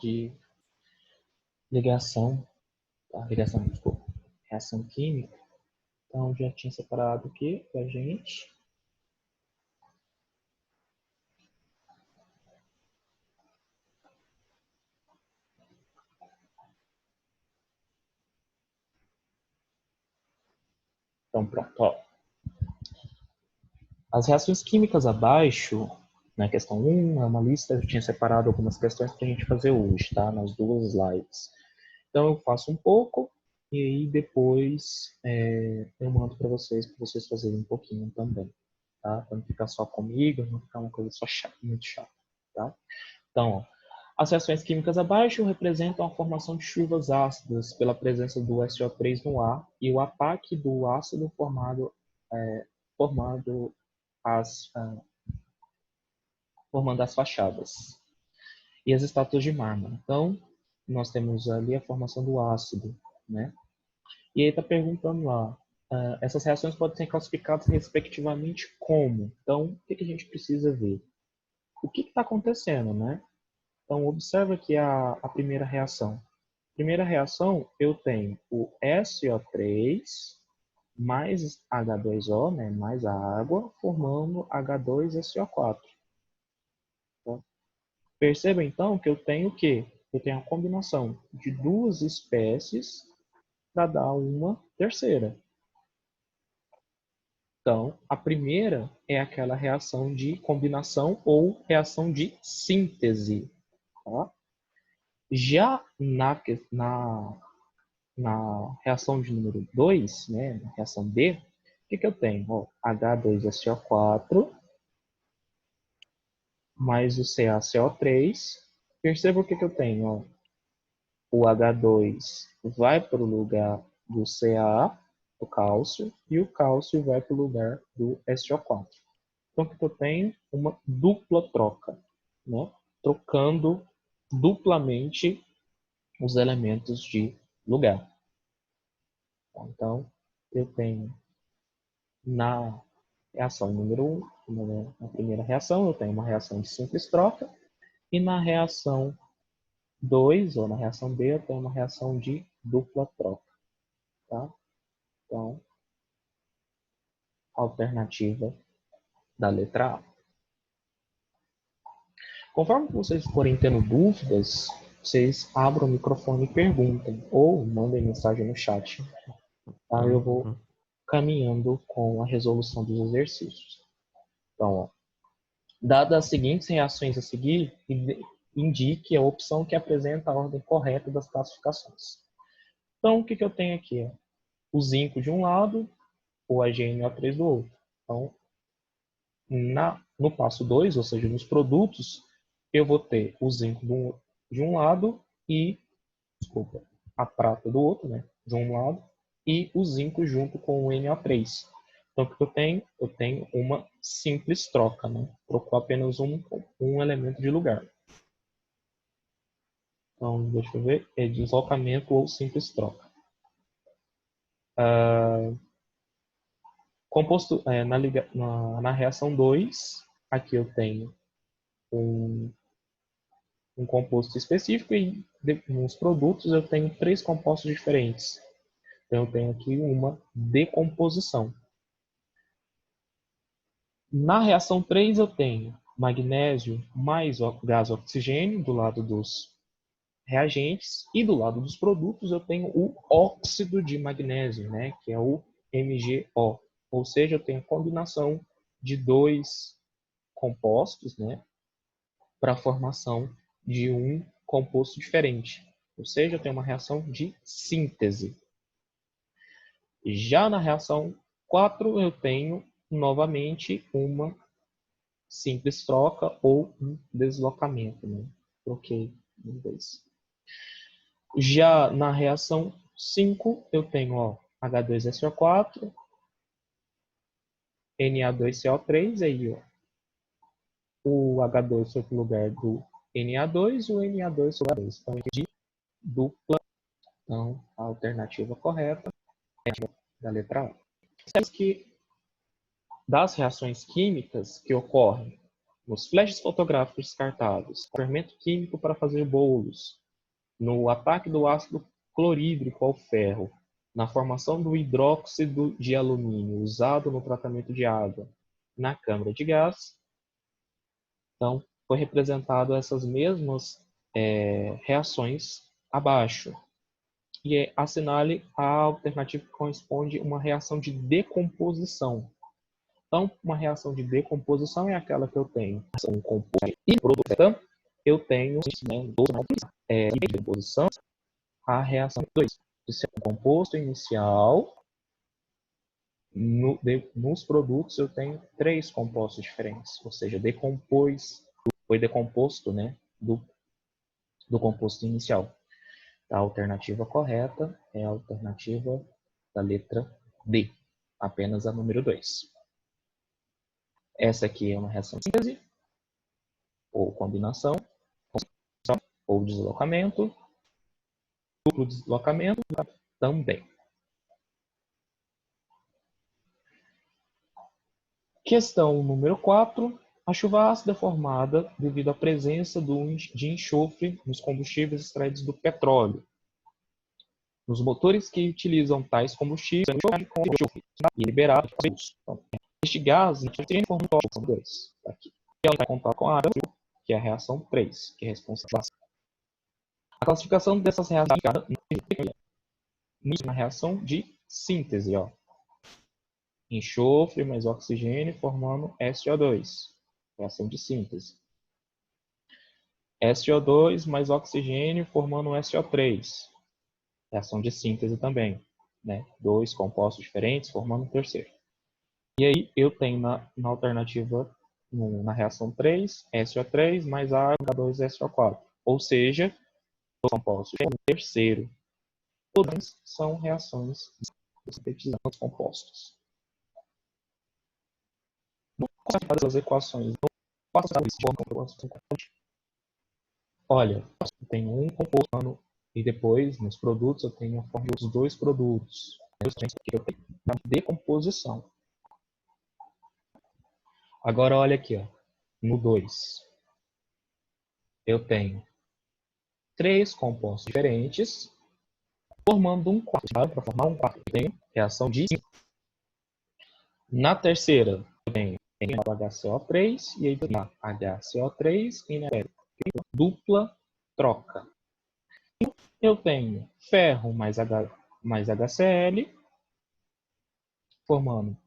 de ligação, tá? Desculpa, reação química. Então, já tinha separado aqui pra gente. Então, pronto, ó. As reações químicas abaixo, na questão 1, é uma lista, eu tinha separado algumas questões para a gente fazer hoje, tá? Nas duas slides. Então, eu faço um pouco e aí depois eu mando para vocês fazerem um pouquinho também, tá? Para não ficar só comigo, não ficar uma coisa só chata, muito chata, tá? Então, ó, as reações químicas abaixo representam a formação de chuvas ácidas pela presença do SO3 no ar e o ataque do ácido formando as, formando as fachadas. E as estátuas de mármore. Então, nós temos ali a formação do ácido, né? E aí está perguntando lá, essas reações podem ser classificadas respectivamente como? Então, o que a gente precisa ver? O que está acontecendo, né? Então, observa aqui a primeira reação. Primeira reação, eu tenho o SO3 mais H2O, né, mais a água, formando H2SO4. Tá? Perceba, então, que eu tenho o quê? Eu tenho a combinação de duas espécies para dar uma terceira. Então, a primeira é aquela reação de combinação ou reação de síntese. Tá? Já na reação de número 2, né, na reação B, o que eu tenho? Ó, H2SO4 mais o CaCO3. Perceba o que eu tenho. Ó. O H2 vai para o lugar do Ca, o cálcio, e o cálcio vai para o lugar do SO4. Então, o que eu tenho? Uma dupla troca, né? Trocando duplamente os elementos de lugar. Então, eu tenho na reação número 1, na primeira reação, eu tenho uma reação de simples troca, e na reação 2, ou na reação B, eu tenho uma reação de dupla troca. Tá? Então, alternativa da letra A. Conforme vocês forem tendo dúvidas, vocês abram o microfone e perguntem, ou mandem mensagem no chat. Tá? Eu vou caminhando com a resolução dos exercícios. Então, ó, dadas as seguintes reações a seguir, indique a opção que apresenta a ordem correta das classificações. Então, o que eu tenho aqui? O zinco de um lado, o AgNO3 do outro. Então, no passo 2, ou seja, nos produtos, eu vou ter o zinco de um lado e, a prata do outro, né, de um lado, e o zinco junto com o NO3. Então, o que eu tenho? Eu tenho uma simples troca, né? Trocou apenas um elemento de lugar. Então, deixa eu ver, é deslocamento ou simples troca. Composto, na reação 2, aqui eu tenho um composto específico e nos produtos eu tenho 3 compostos diferentes. Então, eu tenho aqui uma decomposição. Na reação 3, eu tenho magnésio mais gás oxigênio do lado dos reagentes e do lado dos produtos eu tenho o óxido de magnésio, né, que é o MgO. Ou seja, eu tenho a combinação de 2 compostos, né, para a formação de um composto diferente. Ou seja, eu tenho uma reação de síntese. Já na reação 4, eu tenho novamente uma simples troca ou um deslocamento. Né? Troquei em vez. Já na reação 5, eu tenho ó, H2SO4, Na2CO3, aí ó, o H2 foi para o lugar do Na2 e o Na2 foi para o H2. Então, de dupla. Então, a alternativa correta é a da letra A. Que das reações químicas que ocorrem nos flashes fotográficos descartáveis, fermento químico para fazer bolos, no ataque do ácido clorídrico ao ferro, na formação do hidróxido de alumínio usado no tratamento de água, na câmara de gás. Então, foi representado essas mesmas reações abaixo. E assinale a alternativa que corresponde a uma reação de decomposição. Então, uma reação de decomposição é aquela que eu tenho um composto e produto. Então, eu tenho de decomposição a reação 2. Se é um composto inicial, nos produtos eu tenho 3 compostos diferentes, ou seja, foi decomposto, né, do composto inicial. A alternativa correta é a alternativa da letra D, apenas a número 2. Essa aqui é uma reação de síntese, ou combinação, ou deslocamento, duplo deslocamento também. Questão número 4. A chuva ácida é formada devido à presença de enxofre nos combustíveis extraídos do petróleo. Nos motores que utilizam tais combustíveis, e liberado para uso. Então, este gás forma o 2. Aqui. E ela vai contar com a água, que é a reação 3, que é responsável. A classificação dessas reações na reação de síntese, ó. Enxofre mais oxigênio formando SO2, reação de síntese. SO2 mais oxigênio formando SO3, reação de síntese também, né? 2 compostos diferentes formando um terceiro. E aí eu tenho na alternativa, na reação 3, SO3 mais água, H2SO4. Ou seja, os compostos formam um terceiro. Todas são reações sintetizando os compostos. As equações olha, eu tenho um composto e depois nos produtos eu tenho a forma dos 2 produtos. Eu tenho a decomposição. Agora olha aqui, ó, no 2. Eu tenho 3 compostos diferentes formando um quarto. Para formar um quarto eu tenho reação de 5. Na terceira eu tenho HCO3 e aí tem HCO3 e dupla troca. Eu tenho ferro mais HCl, formando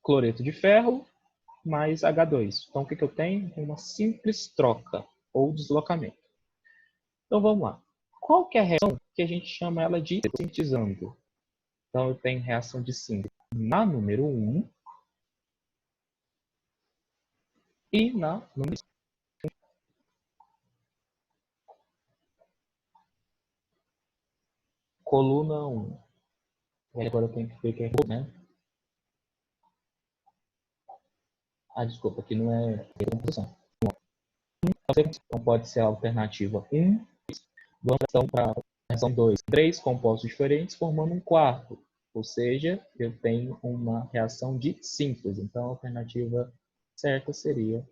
cloreto de ferro mais H2. Então, o que eu tenho? Uma simples troca ou deslocamento. Então, vamos lá. Qual que é a reação que a gente chama ela de sintetizando? Então, eu tenho reação de síntese na número 1 e na número 5. Coluna 1. E agora eu tenho que ver que é, né? Ah, desculpa, aqui não é decomposição. Então pode ser a alternativa 1, vamos para a reação 2. 3 compostos diferentes formando um quarto. Ou seja, eu tenho uma reação de síntese. Então a alternativa certa seria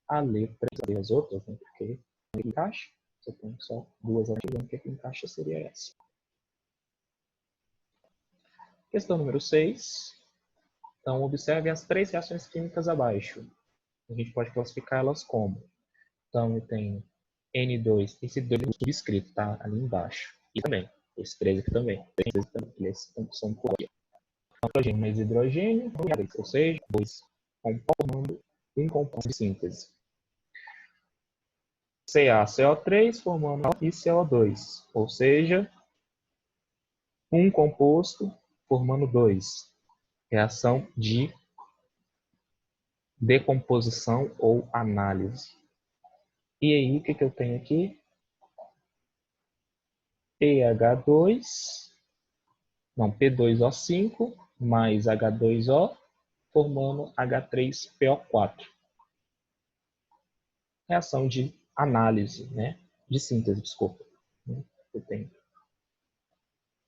a letra e as outras, né? Porque não encaixa. Você tem só 2 alternativas, que encaixa seria essa. Questão número 6. Então, observe as 3 reações químicas abaixo. A gente pode classificar elas como. Então, eu tenho N2, esse 2 é subscrito, tá? Ali embaixo. E também, esse 3 aqui também. Eles são por aqui. Hidrogênio mais hidrogênio, ou seja, 2 formando um composto de síntese. CaCO3 formando e CO2, ou seja, um composto formando 2. Reação de decomposição ou análise. E aí, o que eu tenho aqui? P2O5 mais H2O formando H3PO4. Reação de análise, né? De síntese, desculpa. Eu tenho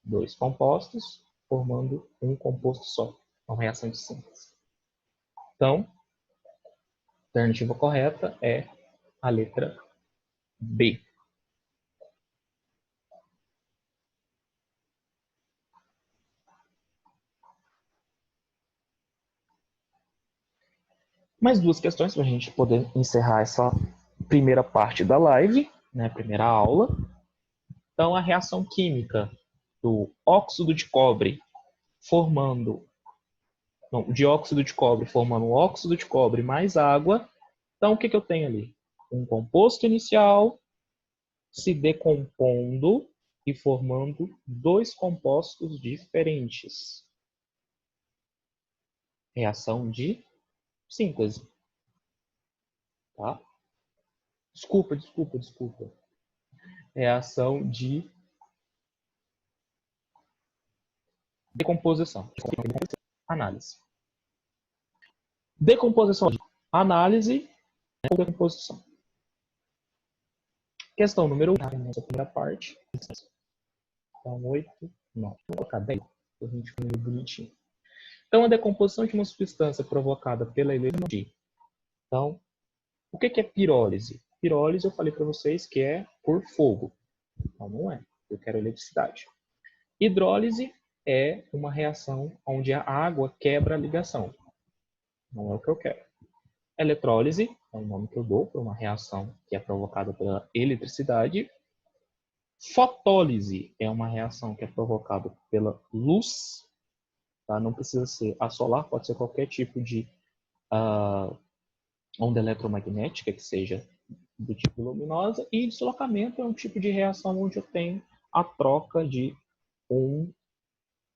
2 compostos formando um composto só. Uma reação de síntese. Então, alternativa correta é a letra B. Mais duas questões para a gente poder encerrar essa primeira parte da live, né, primeira aula. Então, a reação química do óxido de cobre formando... Não, dióxido de cobre formando óxido de cobre mais água. Então, o que eu tenho ali? Um composto inicial se decompondo e formando dois compostos diferentes. Reação de síntese. Tá? Desculpa. Reação de decomposição. Análise. Decomposição de análise ou decomposição. Questão número 1, nessa primeira parte. Então, 8, 9. Vou colocar 10, para a gente ficar bonitinho. Então, a decomposição de uma substância provocada pela eletrólise. Então, o que é pirólise? Pirólise, eu falei para vocês que é por fogo. Então, não é. Eu quero eletricidade. Hidrólise é uma reação onde a água quebra a ligação. Não é o que eu quero. Eletrólise é o nome que eu dou para uma reação que é provocada pela eletricidade. Fotólise é uma reação que é provocada pela luz. Tá? Não precisa ser a solar, pode ser qualquer tipo de onda eletromagnética que seja do tipo luminosa. E deslocamento é um tipo de reação onde eu tenho a troca de um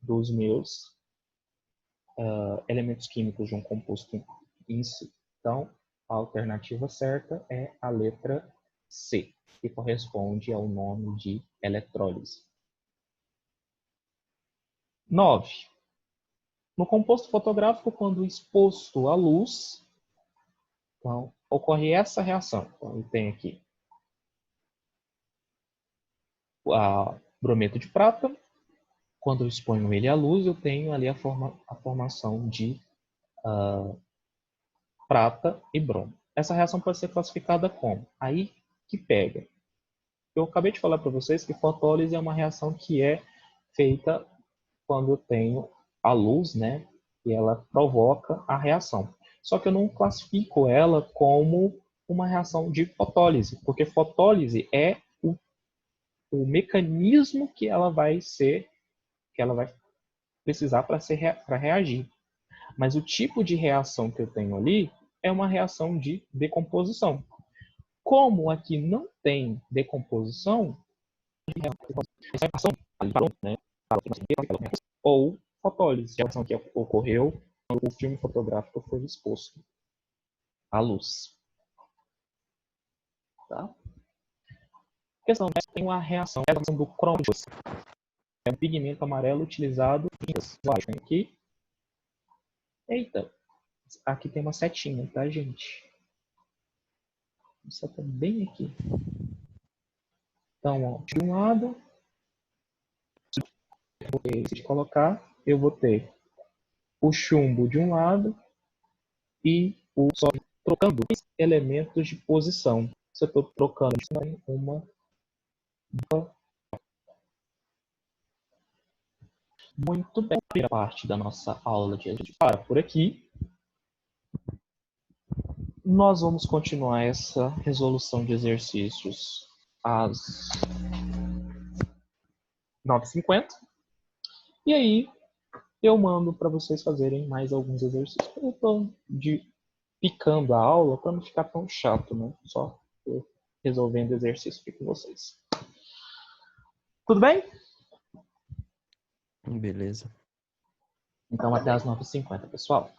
dos meus elementos químicos de um composto em si. Então, a alternativa certa é a letra C, que corresponde ao nome de eletrólise. 9. No composto fotográfico, quando exposto à luz, então, ocorre essa reação. Então, eu tenho aqui a brometo de prata. Quando eu exponho ele à luz, eu tenho ali a formação de prata e bromo. Essa reação pode ser classificada como? Aí que pega. Eu acabei de falar para vocês que fotólise é uma reação que é feita quando eu tenho a luz, né? E ela provoca a reação. Só que eu não classifico ela como uma reação de fotólise, porque fotólise é o mecanismo que ela vai precisar para reagir. Mas o tipo de reação que eu tenho ali é uma reação de decomposição. Como aqui não tem decomposição, ou fotólise, que é a reação que ocorreu quando o filme fotográfico foi exposto à luz. Tá? A questão tem uma reação do cromo. É um pigmento amarelo utilizado aqui. Eita, aqui tem uma setinha, tá, gente? Isso tá bem aqui. Então, ó, de um lado, de colocar, eu vou ter o chumbo de um lado e o sódio, trocando elementos de posição. Se eu estou trocando uma. Muito bem, a primeira parte da nossa aula de hoje para por aqui. Nós vamos continuar essa resolução de exercícios às 9h50. E aí, eu mando para vocês fazerem mais alguns exercícios. Eu estou picando a aula para não ficar tão chato, né? Só eu resolvendo exercício aqui com vocês. Tudo bem? Beleza. Então, até às 9h50, pessoal.